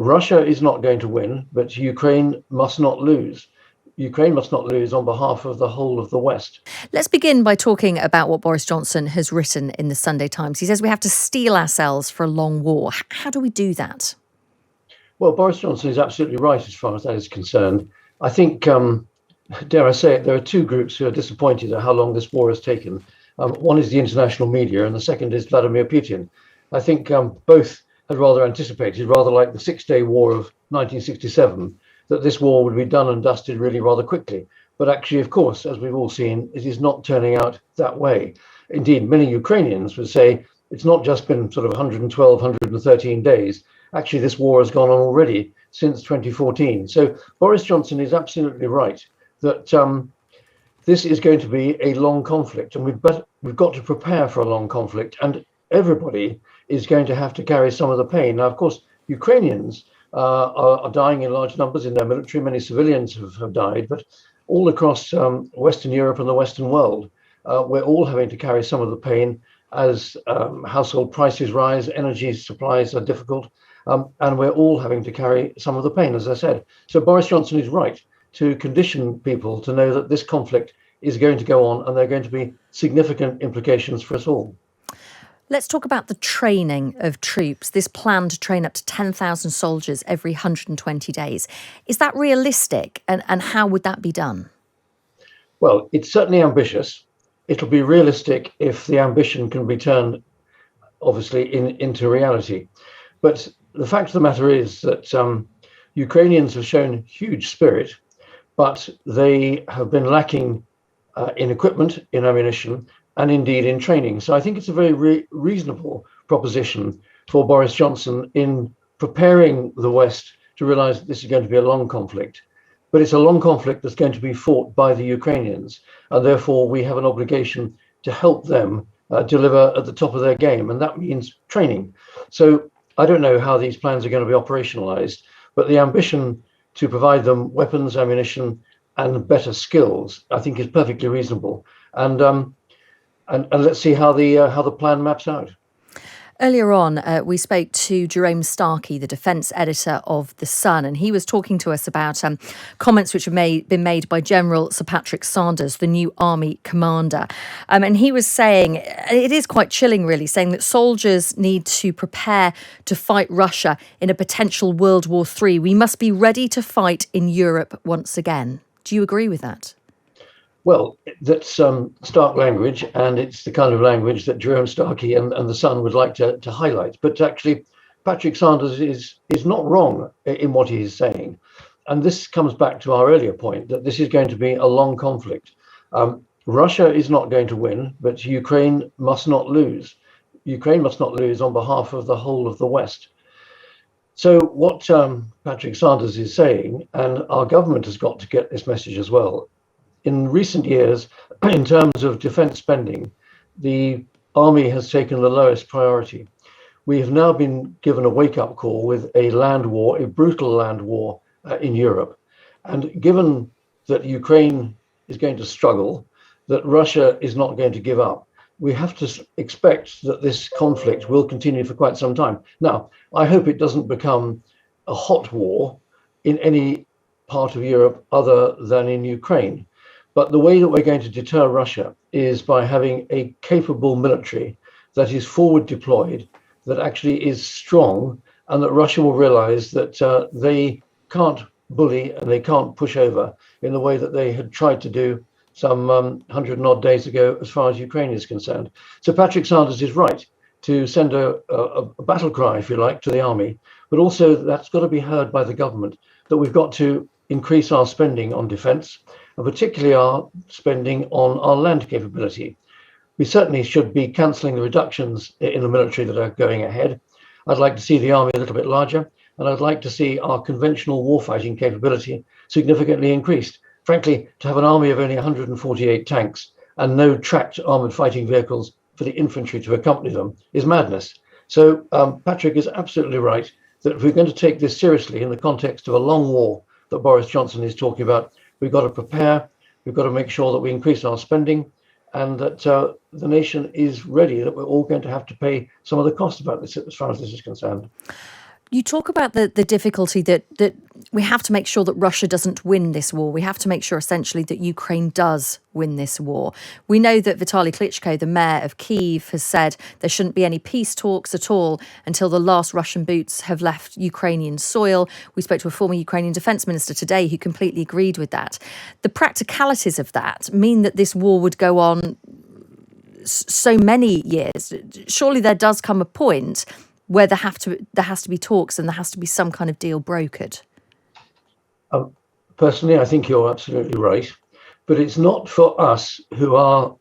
Russia is not going to win, but Ukraine must not lose. Ukraine must not lose on behalf of the whole of the West. Let's begin by talking about what Boris Johnson has written in the Sunday Times. He says we have to steel ourselves for a long war. How do we do that? Well, Boris Johnson is absolutely right as far as that is concerned. I think, dare I say it, there are two groups who are disappointed at how long this war has taken. One is the international media, and the second is Vladimir Putin. I think both had rather anticipated, rather like the Six-Day War of 1967, that this war would be done and dusted really rather quickly. But actually, of course, as we've all seen, it is not turning out that way. Indeed, many Ukrainians would say it's not just been sort of 112, 113 days. Actually, this war has gone on already since 2014. So Boris Johnson is absolutely right that this is going to be a long conflict, and we've got to prepare for a long conflict, and everybody is going to have to carry some of the pain. Now, of course, Ukrainians are dying in large numbers in their military. Many civilians have died, but all across Western Europe and the Western world, we're all having to carry some of the pain as household prices rise, energy supplies are difficult, and we're all having to carry some of the pain, as I said. So Boris Johnson is right to condition people to know that this conflict is going to go on and there are going to be significant implications for us all. Let's talk about the training of troops, this plan to train up to 10,000 soldiers every 120 days. Is that realistic, and how would that be done? Well, it's certainly ambitious. It'll be realistic if the ambition can be turned, obviously, into reality. But the fact of the matter is that Ukrainians have shown huge spirit, but they have been lacking in equipment, in ammunition, and indeed in training. So I think it's a very reasonable proposition for Boris Johnson in preparing the West to realize that this is going to be a long conflict. But it's a long conflict that's going to be fought by the Ukrainians, and therefore we have an obligation to help them deliver at the top of their game, and that means training. So I don't know how these plans are going to be operationalized, but the ambition to provide them weapons, ammunition, and better skills, I think, is perfectly reasonable. And let's see how the plan maps out. Earlier on, we spoke to Jerome Starkey, the defence editor of The Sun, and he was talking to us about comments which have been made by General Sir Patrick Sanders, the new army commander. And he was saying, it is quite chilling really, saying that soldiers need to prepare to fight Russia in a potential World War III. We must be ready to fight in Europe once again. Do you agree with that? Well, that's stark language, and it's the kind of language that Jerome Starkey and The Sun would like to highlight. But actually, Patrick Sanders is not wrong in what he is saying. And this comes back to our earlier point that this is going to be a long conflict. Russia is not going to win, but Ukraine must not lose. Ukraine must not lose on behalf of the whole of the West. So what Patrick Sanders is saying, and our government has got to get this message as well, in recent years, in terms of defense spending, the army has taken the lowest priority. We have now been given a wake-up call with a land war, a brutal land war in Europe. And given that Ukraine is going to struggle, that Russia is not going to give up, we have to expect that this conflict will continue for quite some time. Now, I hope it doesn't become a hot war in any part of Europe other than in Ukraine. But the way that we're going to deter Russia is by having a capable military that is forward deployed, that actually is strong, and that Russia will realize that they can't bully and they can't push over in the way that they had tried to do some 100 and odd days ago as far as Ukraine is concerned. So Patrick Sanders is right to send a battle cry, if you like, to the army, but also that's got to be heard by the government, that we've got to increase our spending on defense, and particularly our spending on our land capability. We certainly should be cancelling the reductions in the military that are going ahead. I'd like to see the army a little bit larger, and I'd like to see our conventional warfighting capability significantly increased. Frankly, to have an army of only 148 tanks and no tracked armoured fighting vehicles for the infantry to accompany them is madness. So Patrick is absolutely right that if we're going to take this seriously in the context of a long war that Boris Johnson is talking about, we've got to prepare, we've got to make sure that we increase our spending, and that the nation is ready, that we're all going to have to pay some of the cost about this as far as this is concerned. You talk about the difficulty that we have to make sure that Russia doesn't win this war. We have to make sure essentially that Ukraine does win this war. We know that Vitaly Klitschko, the mayor of Kyiv, has said there shouldn't be any peace talks at all until the last Russian boots have left Ukrainian soil. We spoke to a former Ukrainian defence minister today who completely agreed with that. The practicalities of that mean that this war would go on so many years. Surely there does come a point where there has to be talks and there has to be some kind of deal brokered. Personally, I think you're absolutely right, but it's not for us who are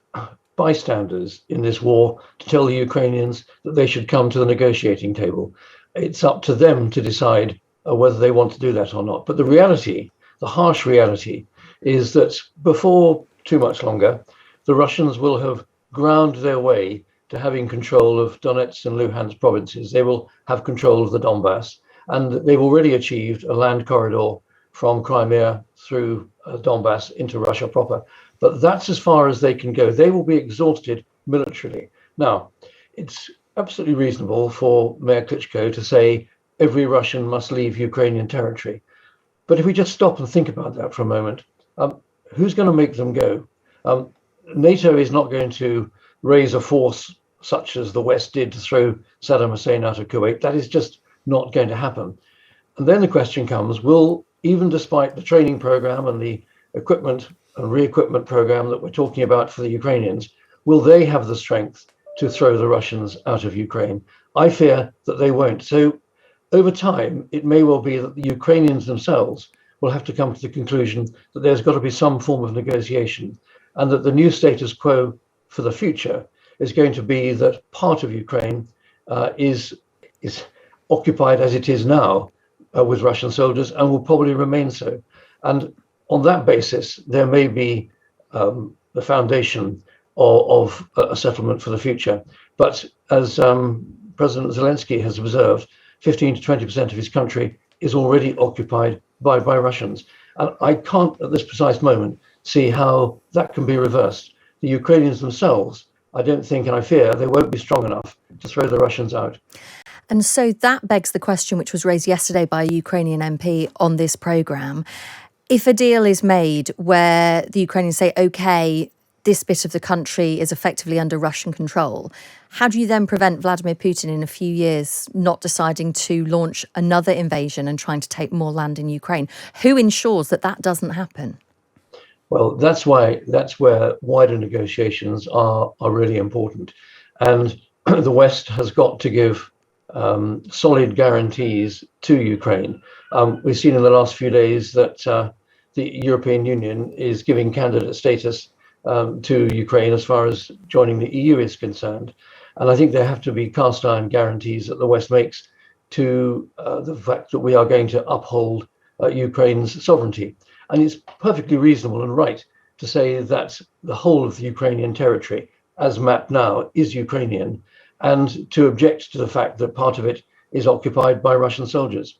bystanders in this war to tell the Ukrainians that they should come to the negotiating table. It's up to them to decide whether they want to do that or not. But the reality, the harsh reality, is that before too much longer, the Russians will have ground their way to having control of Donetsk and Luhansk provinces. They will have control of the Donbass, and they've already achieved a land corridor from Crimea through Donbass into Russia proper. But that's as far as they can go. They will be exhausted militarily. Now, it's absolutely reasonable for Mayor Klitschko to say every Russian must leave Ukrainian territory. But if we just stop and think about that for a moment, who's going to make them go? NATO is not going to raise a force such as the West did to throw Saddam Hussein out of Kuwait. That is just not going to happen. And then the question comes, will, even despite the training program and the equipment and re-equipment program that we're talking about for the Ukrainians, will they have the strength to throw the Russians out of Ukraine? I fear that they won't. So over time, it may well be that the Ukrainians themselves will have to come to the conclusion that there's got to be some form of negotiation, and that the new status quo for the future is going to be that part of Ukraine is occupied as it is now with Russian soldiers and will probably remain so. And on that basis, there may be the foundation of a settlement for the future. But as President Zelensky has observed, 15 to 20% of his country is already occupied by Russians. And I can't, at this precise moment, see how that can be reversed. The Ukrainians themselves, I don't think, and I fear, they won't be strong enough to throw the Russians out. And so that begs the question, which was raised yesterday by a Ukrainian MP on this programme. If a deal is made where the Ukrainians say, OK, this bit of the country is effectively under Russian control, how do you then prevent Vladimir Putin in a few years not deciding to launch another invasion and trying to take more land in Ukraine? Who ensures that that doesn't happen? Well, that's where wider negotiations are really important. And the West has got to give solid guarantees to Ukraine. We've seen in the last few days that the European Union is giving candidate status to Ukraine as far as joining the EU is concerned. And I think there have to be cast iron guarantees that the West makes to the fact that we are going to uphold Ukraine's sovereignty. And it's perfectly reasonable and right to say that the whole of the Ukrainian territory, as mapped now, is Ukrainian, and to object to the fact that part of it is occupied by Russian soldiers.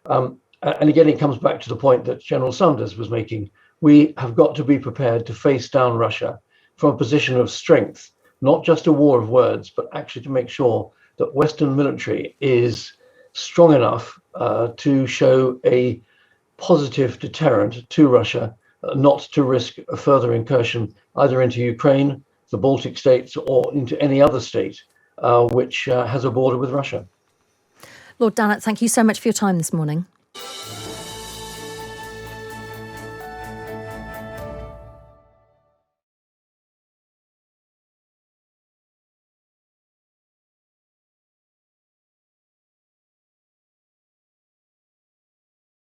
And again, it comes back to the point that General Sanders was making. We have got to be prepared to face down Russia from a position of strength, not just a war of words, but actually to make sure that Western military is strong enough to show a positive deterrent to Russia, not to risk a further incursion either into Ukraine, the Baltic states, or into any other state which has a border with Russia. Lord Dannatt, thank you so much for your time this morning.